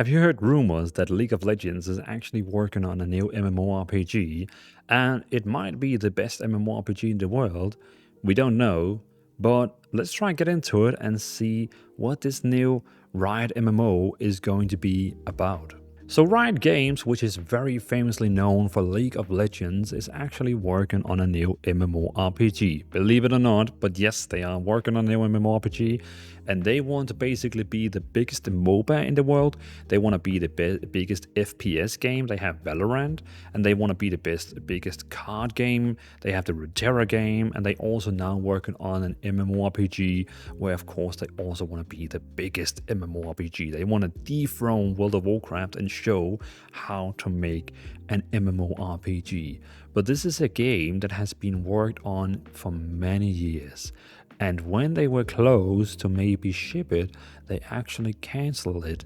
Have you heard rumors that League of Legends is actually working on a new MMORPG and it might be the best MMORPG in the world? We don't know, but let's try and get into it and see what this new Riot MMO is going to be about. So Riot Games, which is very famously known for League of Legends, is actually working on a new MMORPG. Believe it or not, but yes, they are working on a new MMORPG, and they want to basically be the biggest MOBA in the world. They want to be the biggest FPS game. They have Valorant, and they want to be the biggest card game. They have the Runeterra game, and they also now working on an MMORPG, where of course they also want to be the biggest MMORPG. They want to dethrone World of Warcraft and show how to make an MMORPG. But this is a game that has been worked on for many years. And when they were close to maybe ship it, they actually canceled it,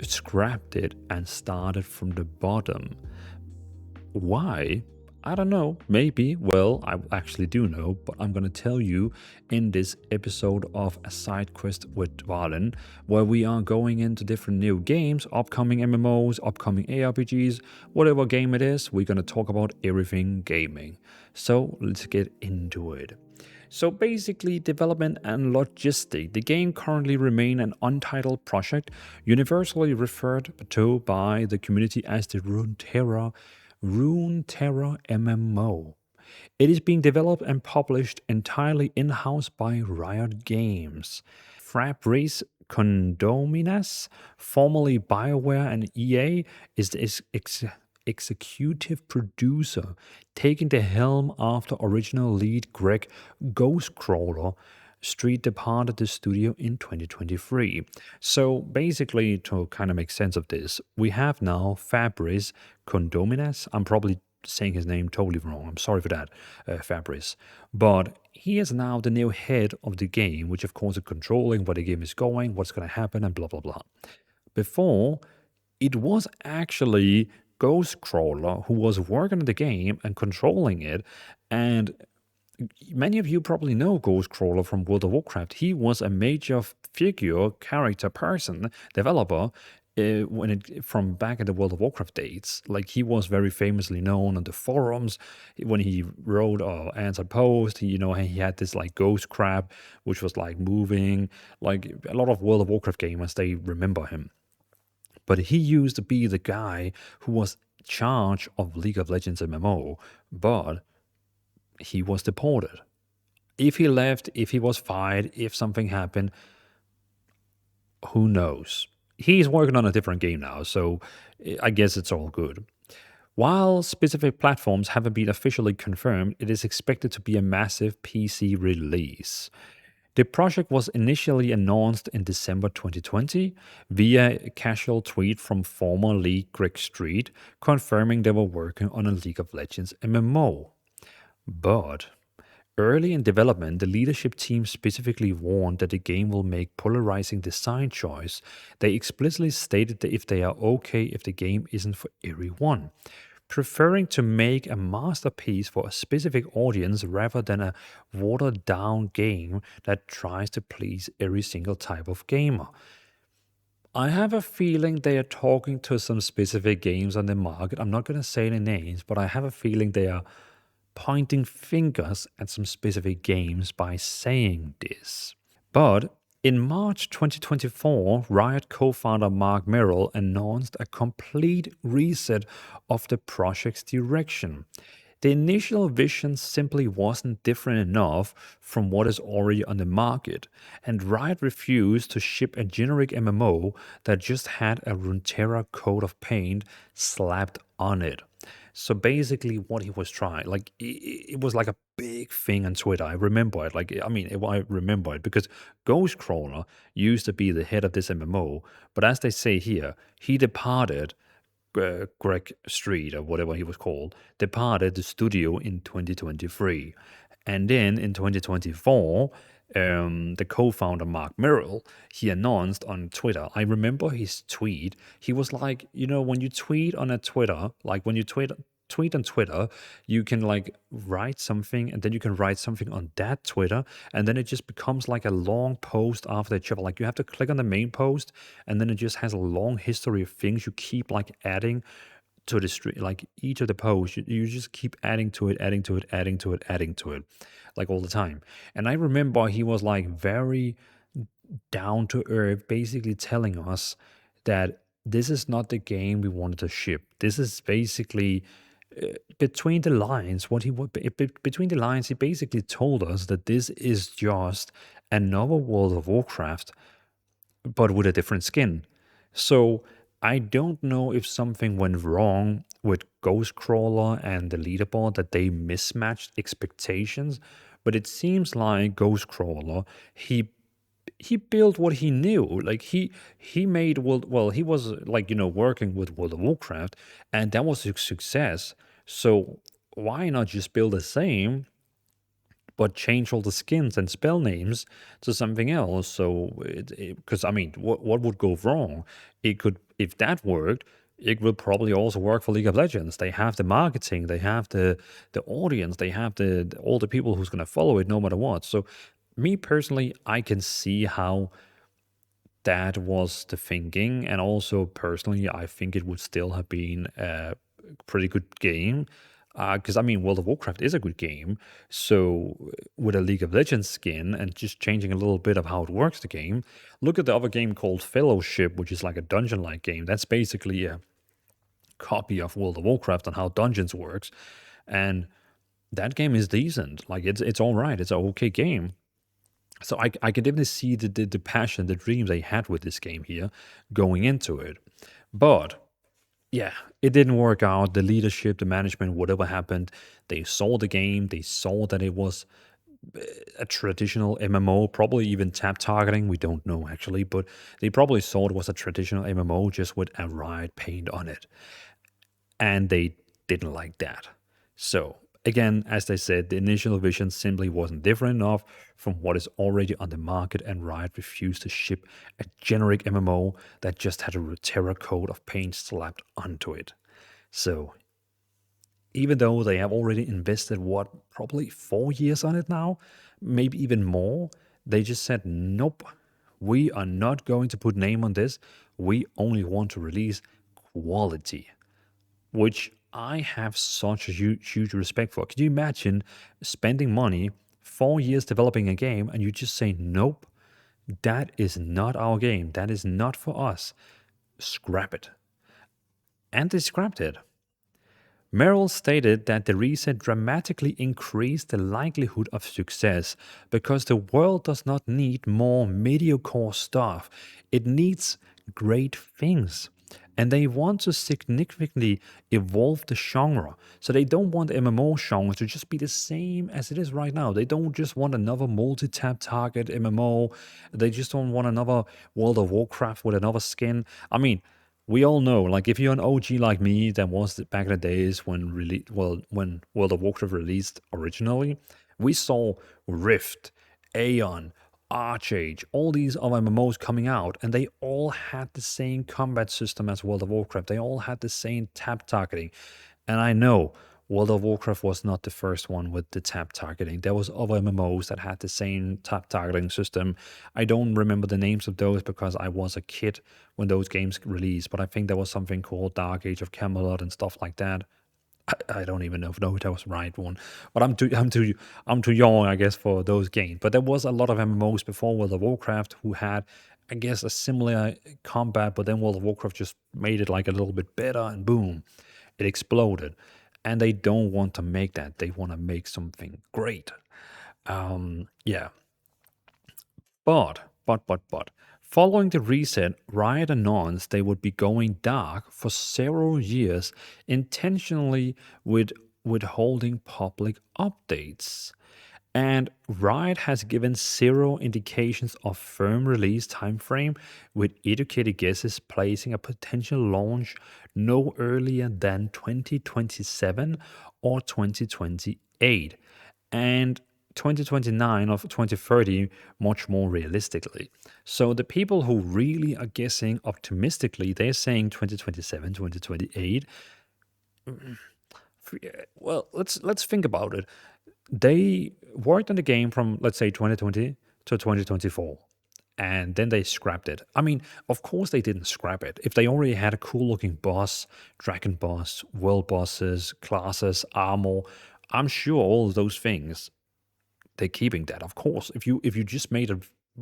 scrapped it, and started from the bottom. Why? I don't know. Maybe. Well, I actually do know, but I'm going to tell you in this episode of A Side Quest with Dvalin, where we are going into different new games, upcoming MMOs, upcoming ARPGs, whatever game it is, we're going to talk about everything gaming. So let's get into it. So basically, development and logistics. The game currently remain an untitled project, universally referred to by the community as the Runeterra MMO. It is being developed and published entirely in-house by Riot Games. Fabrice Condominas, formerly BioWare and EA, is the executive producer, taking the helm after original lead Greg Ghostcrawler Street departed the studio in 2023. So basically, to kind of make sense of this, we have now Fabrice Condominas. I'm probably saying his name totally wrong. I'm sorry for that, Fabrice. But he is now the new head of the game, which of course is controlling where the game is going, what's going to happen, and blah, blah, blah. Before, it was actually Ghostcrawler who was working on the game and controlling it. And many of you probably know Ghostcrawler from World of Warcraft. He was a major figure, character, person, developer from back in the World of Warcraft days. Like, he was very famously known on the forums when he wrote or answered posts. He had this like ghost crab, which was like moving. Like, a lot of World of Warcraft gamers, they remember him. But he used to be the guy who was in charge of League of Legends MMO, but he was deported. If he left, if he was fired, if something happened, who knows? He's working on a different game now, so I guess it's all good. While specific platforms haven't been officially confirmed, it is expected to be a massive PC release. The project was initially announced in December 2020 via a casual tweet from former lead Greg Street, confirming they were working on a League of Legends MMO. But early in development, the leadership team specifically warned that the game will make polarizing design choice. They explicitly stated that if they are okay if the game isn't for everyone, preferring to make a masterpiece for a specific audience rather than a watered down game that tries to please every single type of gamer. I have a feeling they are talking to some specific games on the market. I'm not going to say any names, but I have a feeling they are pointing fingers at some specific games by saying this. But in March 2024, Riot co-founder Marc Merrill announced a complete reset of the project's direction. The initial vision simply wasn't different enough from what is already on the market, and Riot refused to ship a generic MMO that just had a Runeterra coat of paint slapped on it. So basically, what he was trying, like, it was like a big thing on Twitter. I remember it. I remember it because Ghostcrawler used to be the head of this MMO, but as they say here, he departed. Greg Street, or whatever he was called, departed the studio in 2023. And then in 2024, the co-founder Marc Merrill, he announced on Twitter. I remember his tweet. He was like, when you tweet on a Twitter, like when you tweet on Twitter, you can like write something and then you can write something on that Twitter, and then it just becomes like a long post after each other. Like you have to click on the main post, and then it just has a long history of things you keep like adding to the stream. Like each of the posts, you just keep adding to it, adding to it, adding to it, adding to it, like all the time. And I remember he was like very down to earth, basically telling us that this is not the game we wanted to ship. This is basically between the lines. Between the lines, he basically told us that this is just another World of Warcraft, but with a different skin. So I don't know if something went wrong with Ghostcrawler and the leaderboard, that they mismatched expectations. But it seems like Ghostcrawler, he built what he knew. Like he made world. Well, he was like working with World of Warcraft, and that was a success. So why not just build the same, but change all the skins and spell names to something else? So because I mean, what would go wrong? It could, if that worked. It will probably also work for League of Legends. They have the marketing, they have the audience, they have all the people who's going to follow it no matter what. So me personally, I can see how that was the thinking, and also personally, I think it would still have been a pretty good game. Because I mean, World of Warcraft is a good game. So with a League of Legends skin and just changing a little bit of how it works, the game. Look at the other game called Fellowship, which is like a dungeon-like game. That's basically a copy of World of Warcraft on how dungeons works, and that game is decent. Like it's all right. It's an okay game. So I can definitely see the passion, the dreams they had with this game here going into it. But yeah, it didn't work out. The leadership, the management, whatever happened, they saw the game. They saw that it was a traditional MMO, probably even tap targeting. We don't know actually, but they probably saw it was a traditional MMO just with a Riot paint on it. And they didn't like that. So, again, as they said, the initial vision simply wasn't different enough from what is already on the market, and Riot refused to ship a generic MMO that just had a Runeterra coat of paint slapped onto it. So, even though they have already invested, what, probably 4 years on it now, maybe even more, they just said, nope, we are not going to put name on this. We only want to release quality, which I have such a huge respect for. Could you imagine spending money, 4 years developing a game, and you just say, nope, that is not our game. That is not for us. Scrap it. And they scrapped it. Merrill stated that the reset dramatically increased the likelihood of success because the world does not need more mediocre stuff. It needs great things. And they want to significantly evolve the genre. So they don't want MMO genre to just be the same as it is right now. They don't just want another multi-tap target MMO. They just don't want another World of Warcraft with another skin. I mean, we all know, like if you're an OG like me, that was back in the days when World of Warcraft released originally, we saw Rift, Aeon, Archage, all these other MMOs coming out, and they all had the same combat system as World of Warcraft. They all had the same tap targeting. And I know World of Warcraft was not the first one with the tap targeting. There was other MMOs that had the same tap targeting system. I don't remember the names of those because I was a kid when those games released, but I think there was something called Dark Age of Camelot and stuff like that. I don't even know if that was the right one, but I'm too young, I guess, for those games. But there was a lot of MMOs before World of Warcraft who had, I guess, a similar combat, but then World of Warcraft just made it like a little bit better, and boom, it exploded. And they don't want to make that. They want to make something great. Yeah. But, following the reset, Riot announced they would be going dark for several years, intentionally withholding public updates. And Riot has given zero indications of firm release timeframe, with educated guesses placing a potential launch no earlier than 2027 or 2028. And 2029 or 2030 much more realistically. So the people who really are guessing optimistically, they're saying 2027, 2028. well, let's think about it. They worked on the game from, let's say, 2020 to 2024, and then they scrapped it. I mean, of course they didn't scrap it. If they already had a cool looking boss, dragon boss, world bosses, classes, armor, I'm sure all of those things they're keeping that. Of course, if you just made a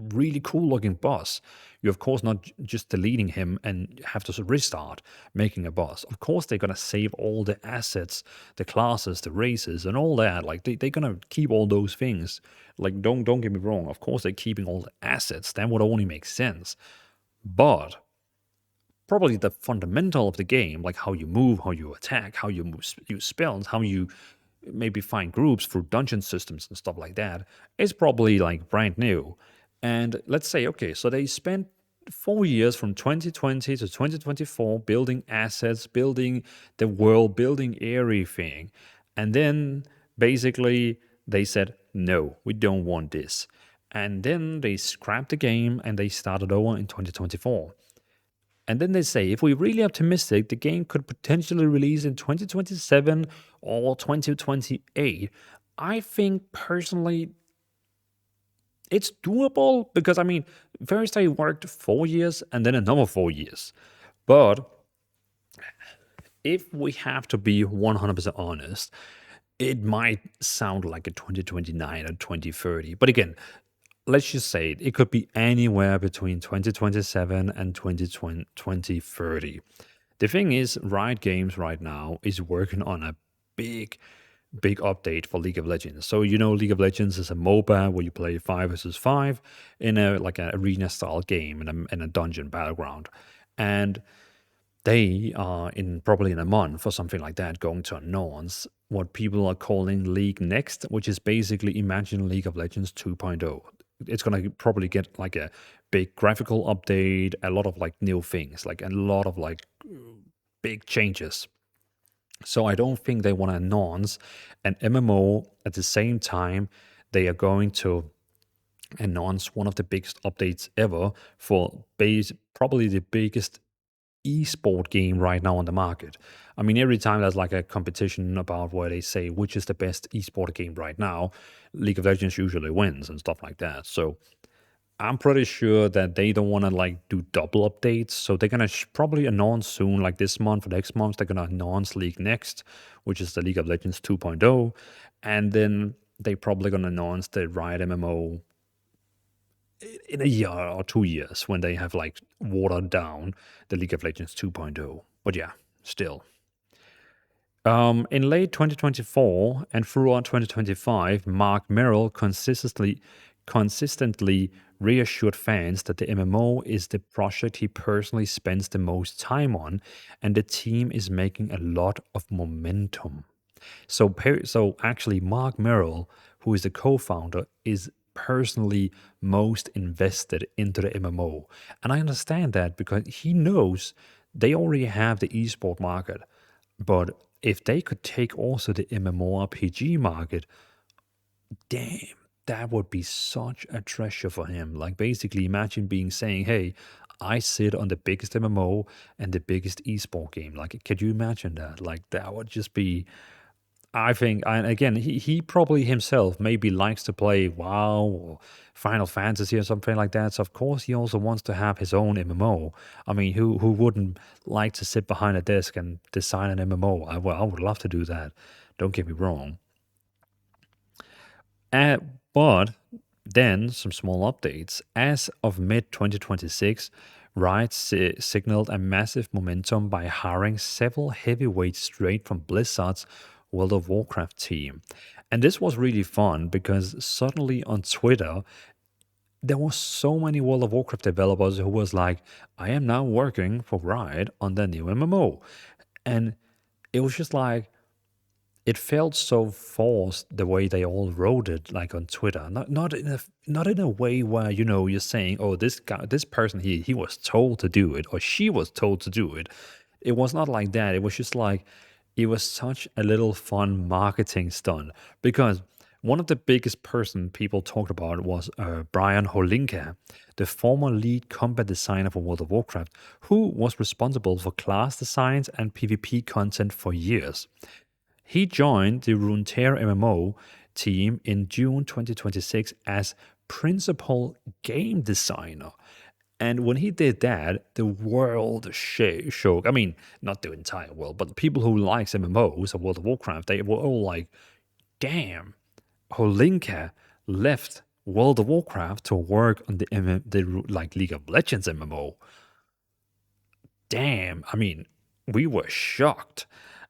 really cool looking boss, you're of course not just deleting him and have to restart making a boss. Of course, they're gonna save all the assets, the classes, the races, and all that. Like they're gonna keep all those things. Like don't get me wrong. Of course, they're keeping all the assets. That would only make sense. But probably the fundamental of the game, like how you move, how you attack, how you use spells, how you maybe find groups through dungeon systems and stuff like that, is probably like brand new. And let's say, okay, so they spent 4 years from 2020 to 2024 building assets, building the world, building everything. And then basically they said, no, we don't want this. And then they scrapped the game and they started over in 2024. And then they say, if we're really optimistic, the game could potentially release in 2027 or 2028. I think personally, it's doable because, I mean, first I worked 4 years and then another 4 years. But if we have to be 100% honest, it might sound like a 2029 or 2030. But again, let's just say it could be anywhere between 2027 and 2030. The thing is, Riot Games right now is working on a big, big update for League of Legends. So League of Legends is a MOBA where you play 5 versus 5 in a like an arena style game in a dungeon battleground, and they are in probably in a month or something like that going to announce what people are calling League Next, which is basically imagine League of Legends 2.0. It's going to probably get like a big graphical update, a lot of like new things, like a lot of like big changes. So I don't think they want to announce an MMO at the same time they are going to announce one of the biggest updates ever for probably the biggest esport game right now on the market. I mean, every time there's like a competition about where they say which is the best esport game right now, League of Legends usually wins and stuff like that. So I'm pretty sure that they don't want to like do double updates. So they're gonna probably announce soon, like this month or next month, they're gonna announce League Next, which is the League of Legends 2.0, and then they probably gonna announce the Riot MMO in a year or 2 years when they have like watered down the League of Legends 2.0. But yeah, still. In late 2024 and throughout 2025, Marc Merrill consistently reassured fans that the MMO is the project he personally spends the most time on, and the team is making a lot of momentum. So actually, Marc Merrill, who is the co-founder, is personally most invested into the MMO. And I understand that because he knows they already have the esport market. But if they could take also the MMORPG market, damn, that would be such a treasure for him. Like basically imagine being saying, hey, I sit on the biggest MMO and the biggest esport game. Like, could you imagine that? Like that would just be I think, and again, he probably himself maybe likes to play WoW or Final Fantasy or something like that. So of course he also wants to have his own MMO. I mean, who wouldn't like to sit behind a desk and design an MMO? I would love to do that. Don't get me wrong. But then some small updates. As of mid 2026, Riot signaled a massive momentum by hiring several heavyweights straight from Blizzard's World of Warcraft team. And this was really fun because suddenly on Twitter, there were so many World of Warcraft developers who was like, I am now working for Riot on the new MMO. And it was just like, it felt so forced the way they all wrote it, like on Twitter. Not in a way where you're saying, oh, this guy, this person, he was told to do it or she was told to do it. It was not like that. It was just like it was such a little fun marketing stunt because one of the biggest person people talked about was Brian Holinka, the former lead combat designer for World of Warcraft, who was responsible for class designs and PvP content for years. He joined the Runeterra MMO team in June 2026 as principal game designer. And when he did that, the world shook. I mean, not the entire world, but the people who likes MMOs or World of Warcraft, they were all like, damn, Holinka left World of Warcraft to work on the like League of Legends MMO. Damn, I mean, we were shocked.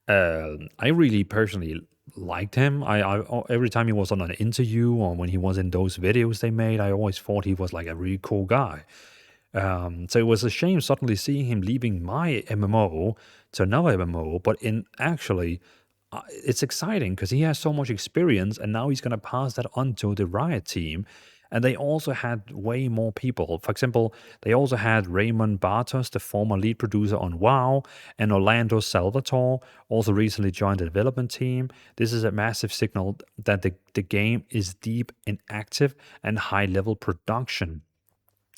I really personally liked him. Every time he was on an interview or when he was in those videos they made, I always thought he was like a really cool guy. So it was a shame suddenly seeing him leaving my MMO to another MMO, but in actually, it's exciting because he has so much experience and now he's going to pass that on to the Riot team. And they also had way more people. For example, they also had Raymond Bartos, the former lead producer on WoW, and Orlando Salvatore also recently joined the development team. This is a massive signal that the game is deep in active and high level production.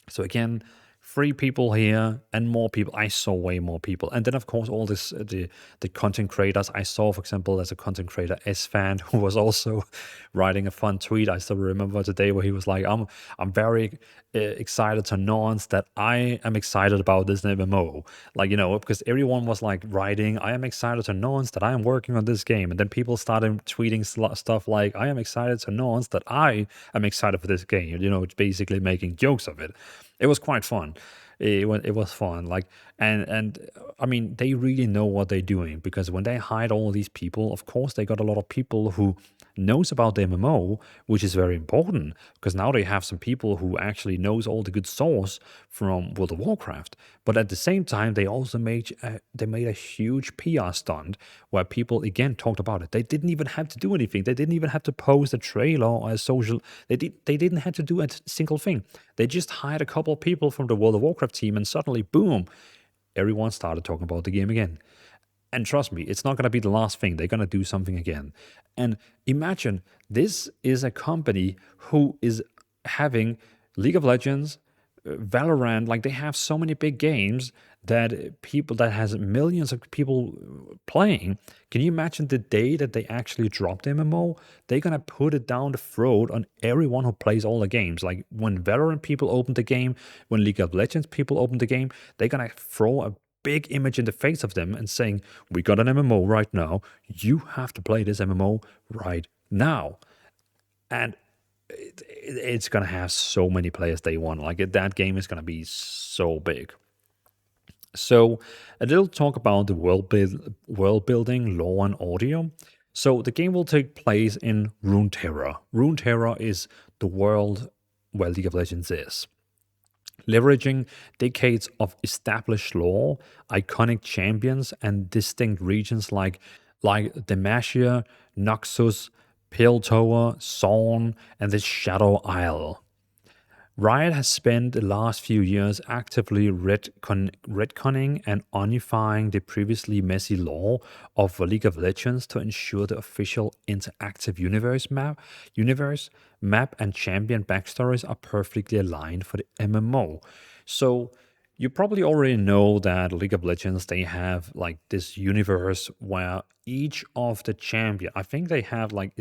So again, three people here and more people. I saw way more people, and then of course all this the content creators. I saw, for example, as a content creator, S Fan, who was also writing a fun tweet. I still remember the day where he was like, I'm very excited to announce that I am excited about this MMO." Like, because everyone was like writing, "I am excited to announce that I am working on this game," and then people started tweeting stuff like, "I am excited to announce that I am excited for this game." It's basically making jokes of it. It was quite fun. It was fun. Like, and I mean, they really know what they're doing, because when they hired all these people, of course they got a lot of people who knows about the MMO, which is very important, because now they have some people who actually knows all the good source from World of Warcraft. But at the same time, they also made a huge PR stunt where people again talked about it. They didn't even have to do anything. They didn't even have to post a trailer or a social. They didn't have to do a single thing. They just hired a couple of people from the World of Warcraft team, and suddenly, boom, everyone started talking about the game again. And trust me, it's not going to be the last thing. They're going to do something again. And imagine this is a company who is having League of Legends, Valorant, like they have so many big games that people that has millions of people playing. Can you imagine the day that they actually drop the MMO? They're gonna put it down the throat on everyone who plays all the games. Like when Valorant people open the game, when League of Legends people open the game, they're gonna throw a big image in the face of them and saying, "We got an MMO right now. You have to play this MMO right now." And it's gonna have so many players day one. Like that game is gonna be so big. So a little talk about the world building, lore, and audio. So the game will take place in Runeterra. Runeterra is the world where League of Legends is. Leveraging decades of established lore, iconic champions, and distinct regions like Demacia, Noxus, Pale Tower, Zorn, and the Shadow Isle. Riot has spent the last few years actively retconning and unifying the previously messy lore of League of Legends to ensure the official interactive universe map and champion backstories are perfectly aligned for the MMO. So you probably already know that League of Legends, they have like this universe where each of the champion, I think they have like,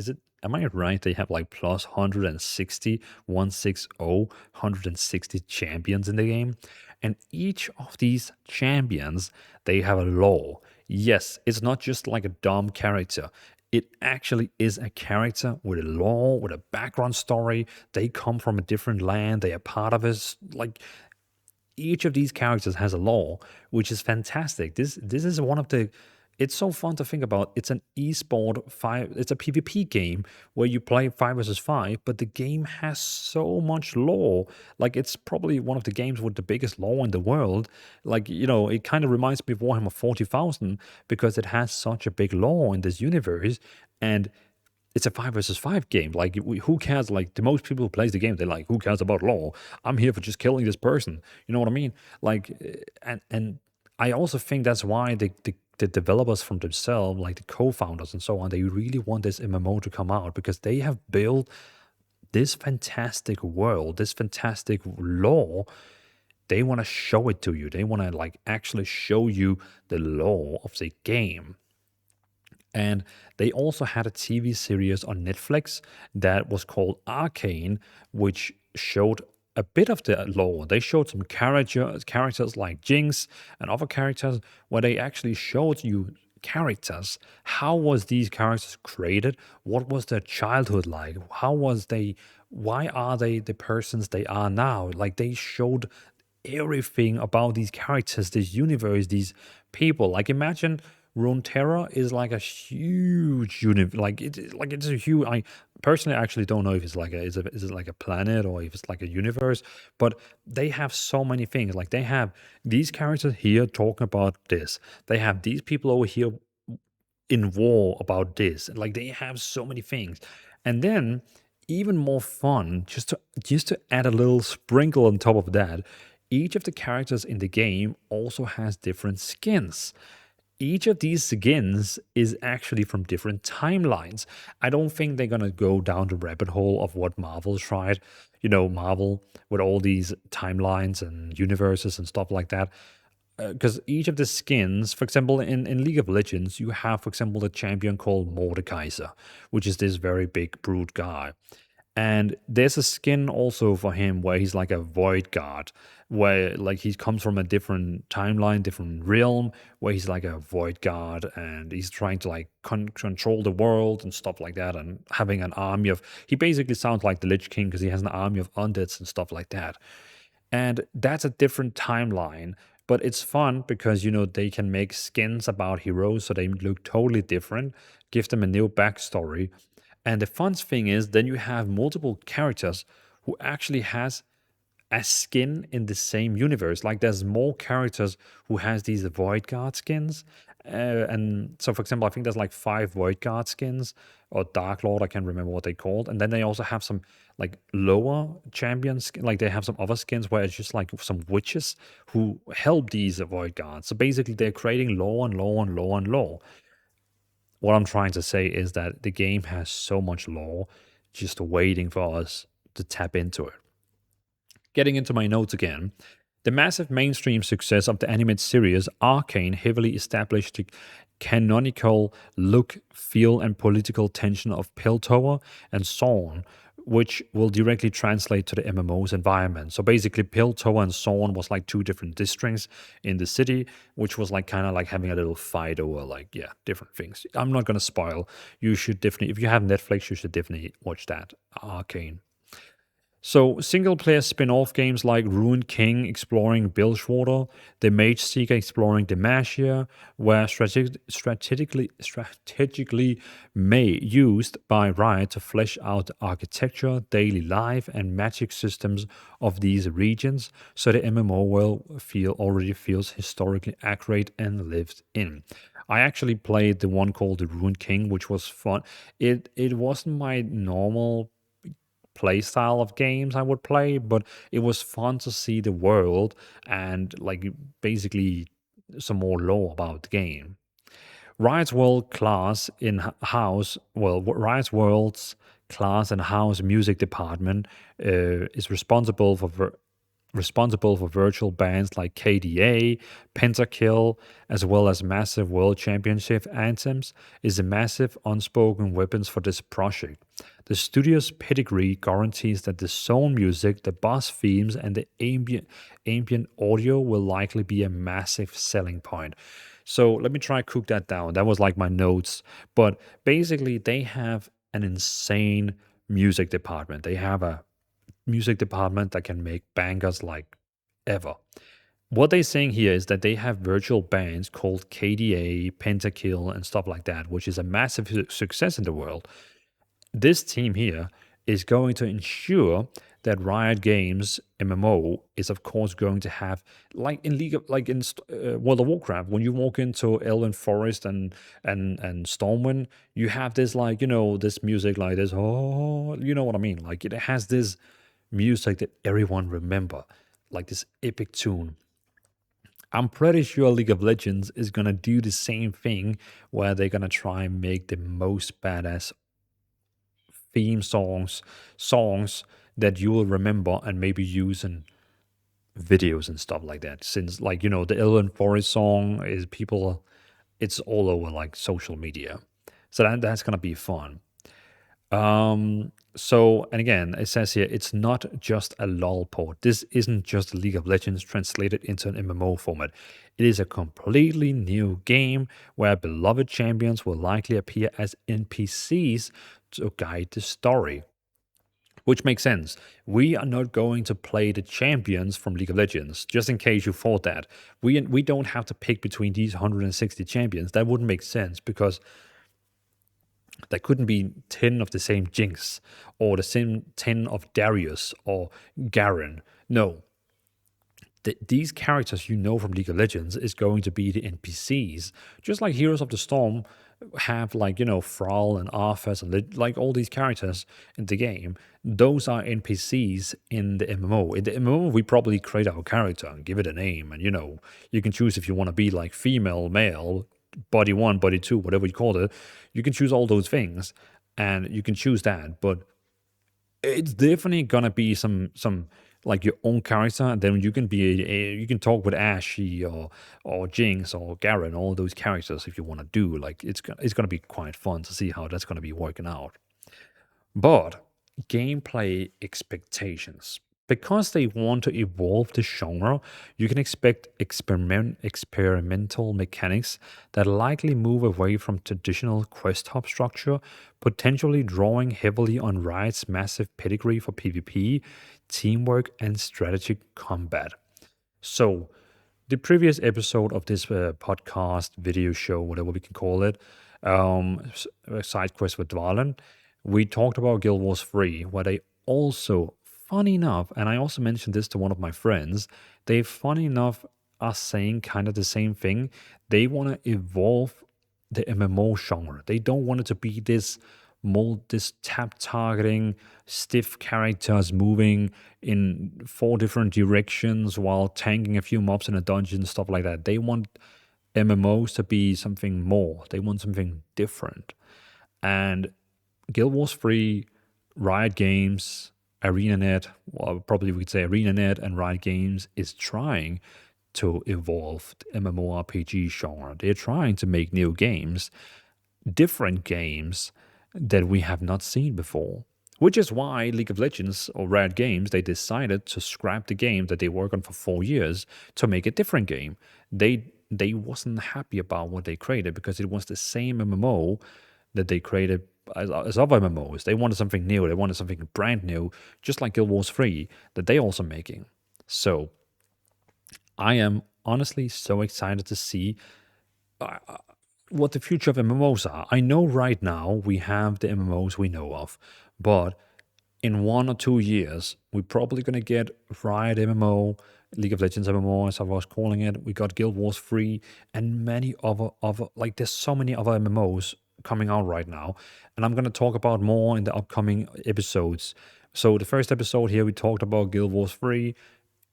am I right? They have like plus 160, 160, 160 champions in the game. And each of these champions, they have a lore. Yes, it's not just like a dumb character. It actually is a character with a lore, with a background story. They come from a different land. They are part of us. Like each of these characters has a lore, which is fantastic. This is one of the. It's so fun to think about. It's an esport five. It's a PvP game where you play 5 versus 5, but the game has so much lore. Like it's probably one of the games with the biggest lore in the world. Like it kind of reminds me of Warhammer 40,000 because it has such a big lore in this universe, and it's a 5 versus 5 game. Like, who cares? Like, the most people who plays the game, they're like, who cares about law? I'm here for just killing this person. You know what I mean? Like, and I also think that's why the developers from themselves, like the co-founders and so on, they really want this MMO to come out because they have built this fantastic world, this fantastic lore. They want to show it to you. They want to like actually show you the lore of the game. And they also had a TV series on Netflix that was called Arcane, which showed a bit of the lore. They showed some characters like Jinx and other characters where they actually showed you characters. How was these characters created? What was their childhood like? How was they why are they the persons they are now? Like they showed everything about these characters, this universe, these people. Like imagine Runeterra is like a huge universe. Like it's a huge. I personally actually don't know if it's like a is it like a planet or if it's like a universe. But they have so many things. Like they have these characters here talking about this. They have these people over here in war about this. Like they have so many things. And then even more fun, just to add a little sprinkle on top of that, each of the characters in the game also has different skins. Each of these skins is actually from different timelines. I don't think they're gonna go down the rabbit hole of what Marvel tried. Marvel with all these timelines and universes and stuff like that, because each of the skins, for example, in League of Legends, you have, for example, the champion called Mordekaiser, which is this very big brute guy. And there's a skin also for him where he's like a void god, where like he comes from a different timeline, different realm, where he's like a void god and he's trying to like control the world and stuff like that, and having an army of. He basically sounds like the Lich King because he has an army of undeads and stuff like that. And that's a different timeline, but it's fun because they can make skins about heroes so they look totally different, give them a new backstory. And the fun thing is then you have multiple characters who actually has a skin in the same universe. Like there's more characters who has these Void Guard skins. And so, for example, I think there's like 5 Void Guard skins or Dark Lord. I can't remember what they called. And then they also have some like lower champions. Like they have some other skins where it's just like some witches who help these Void Guards. So basically, they're creating lore and lore and lore and lore. What I'm trying to say is that the game has so much lore just waiting for us to tap into it. Getting into my notes again, the massive mainstream success of the animated series Arcane heavily established the canonical look, feel, and political tension of Piltover and Zorn, which will directly translate to the MMO's environment. So basically, Piltover and Zorn was like two different districts in the city, which was like kind of like having a little fight over like, yeah, different things. I'm not going to spoil. You should definitely, if you have Netflix, you should definitely watch that, Arcane. So, single player spin off games like Rune King exploring Bilgewater, The Mage Seeker exploring Demacia, were strategically made, used by Riot to flesh out the architecture, daily life, and magic systems of these regions, so the MMO world already feels historically accurate and lived in. I actually played the one called the Rune King, which was fun. It wasn't my normal play style of games I would play, but it was fun to see the world and like basically some more lore about the game. Riot's world class in house, well, Riot's world's class and house music department is responsible for virtual bands like KDA, Pentakill, as well as massive world championship anthems, is a massive unspoken weapons for this project. The studio's pedigree guarantees that the zone music, the boss themes, and the ambient audio will likely be a massive selling point. So let me try to cook that down. That was like my notes. But basically, they have an insane music department. They have a music department that can make bangers like ever. What they're saying here is that they have virtual bands called KDA, Pentakill, and stuff like that, which is a massive success in the world. This team here is going to ensure that Riot Games MMO is of course going to have like in World of Warcraft when you walk into Elven Forest and Stormwind, you have this like this music like this, oh, you know what I mean, like it has this music that everyone remember, like this epic tune. I'm pretty sure League of Legends is gonna do the same thing where they're gonna try and make the most badass theme songs that you will remember and maybe use in videos and stuff like that. Since like the Elven Forest song is people, it's all over like social media. So that's gonna be fun. So, and again, it says here it's not just a LOL port. This isn't just League of Legends translated into an MMO format. It is a completely new game where beloved champions will likely appear as NPCs to guide the story. Which makes sense. We are not going to play the champions from League of Legends, just in case you thought that. We don't have to pick between these 160 champions. That wouldn't make sense because there couldn't be 10 of the same Jinx or the same 10 of Darius or Garen. No, these characters you know from League of Legends is going to be the NPCs. Just like Heroes of the Storm have, like, Thrall and Arthas and like all these characters in the game. Those are NPCs in the MMO. In the MMO, we probably create our character and give it a name. And, you can choose if you want to be like female, male, body one, body two, whatever you call it. You can choose all those things and you can choose that. But it's definitely gonna be some like your own character, and then you can you can talk with Ashe or Jinx or Garen, all those characters if you want to do. Like it's gonna be quite fun to see how that's gonna be working out. But gameplay expectations. Because they want to evolve the genre, you can expect experimental mechanics that likely move away from traditional quest hub structure, potentially drawing heavily on Riot's massive pedigree for PvP, teamwork, and strategic combat. So, the previous episode of this podcast, video show, whatever we can call it, side quest with Dvalin, we talked about Guild Wars 3, where they also, funny enough, and I also mentioned this to one of my friends, they, funny enough, are saying kind of the same thing. They want to evolve the MMO genre. They don't want it to be this this tap targeting, stiff characters moving in 4 different directions while tanking a few mobs in a dungeon, stuff like that. They want MMOs to be something more. They want something different. And Guild Wars 3, Riot Games, ArenaNet, well, probably we could say ArenaNet and Riot Games is trying to evolve the MMORPG genre. They're trying to make new games, different games that we have not seen before. Which is why League of Legends or Riot Games, they decided to scrap the game that they worked on for 4 years to make a different game. They wasn't happy about what they created because it was the same MMO that they created as other MMOs. They wanted something new. They wanted something brand new, just like Guild Wars 3 that they also making. So I am honestly so excited to see what the future of MMOs are. I know right now we have the MMOs we know of, but in 1 or 2 years, we're probably going to get Riot MMO, League of Legends MMO, as I was calling it. We got Guild Wars 3 and many other, like there's so many other MMOs coming out right now. And I'm going to talk about more in the upcoming episodes. So the first episode here, we talked about Guild Wars 3.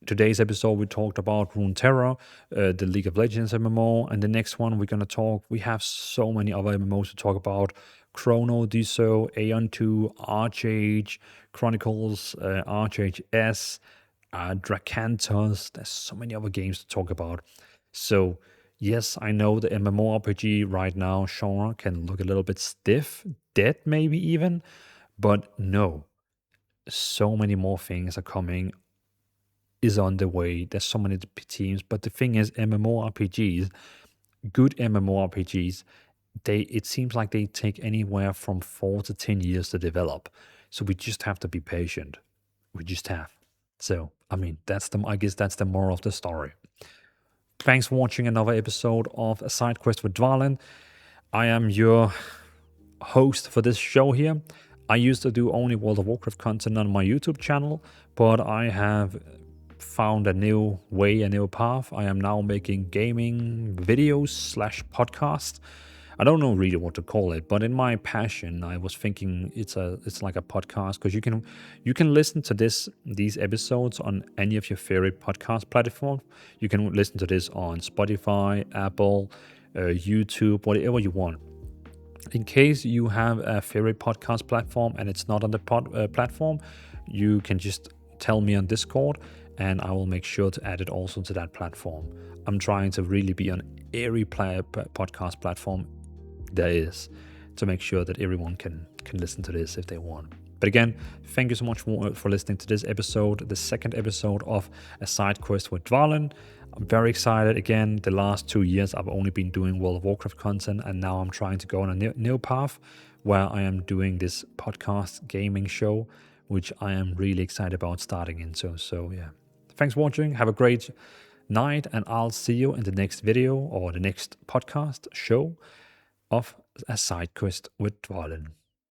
Today's episode, we talked about Runeterra, the League of Legends MMO, and the next one we're gonna talk. We have so many other MMOs to talk about: Chrono, Diso, Aeon 2, Archage, Chronicles, Archage-S, Dracantos. There's so many other games to talk about. So yes, I know the MMORPG right now genre can look a little bit stiff, dead maybe even, but no, so many more things are coming, is on the way. There's so many teams, but the thing is, MMORPGs, good MMORPGs, it seems like they take anywhere from 4 to 10 years to develop. So we just have to be patient. We just have. So I mean, I guess that's the moral of the story. Thanks for watching another episode of A Side Quest with Dvalin. I am your host for this show here. I used to do only World of Warcraft content on my YouTube channel, but I have found a new way, a new path. I am now making gaming videos / podcast. I don't know really what to call it, but in my passion, I was thinking it's like a podcast because you can listen to these episodes on any of your favorite podcast platforms. You can listen to this on Spotify, Apple, YouTube, whatever you want. In case you have a favorite podcast platform and it's not on the platform, you can just tell me on Discord and I will make sure to add it also to that platform. I'm trying to really be on every podcast platform there is to make sure that everyone can listen to this if they want. But again, thank you so much for listening to this episode, the second episode of A Side Quest with Dvalin. I'm very excited. Again, the last 2 years I've only been doing World of Warcraft content, and now I'm trying to go on a new path where I am doing this podcast gaming show, which I am really excited about starting into. So yeah, thanks for watching. Have a great night, and I'll see you in the next video or the next podcast show of A Side Quest with Dvalin.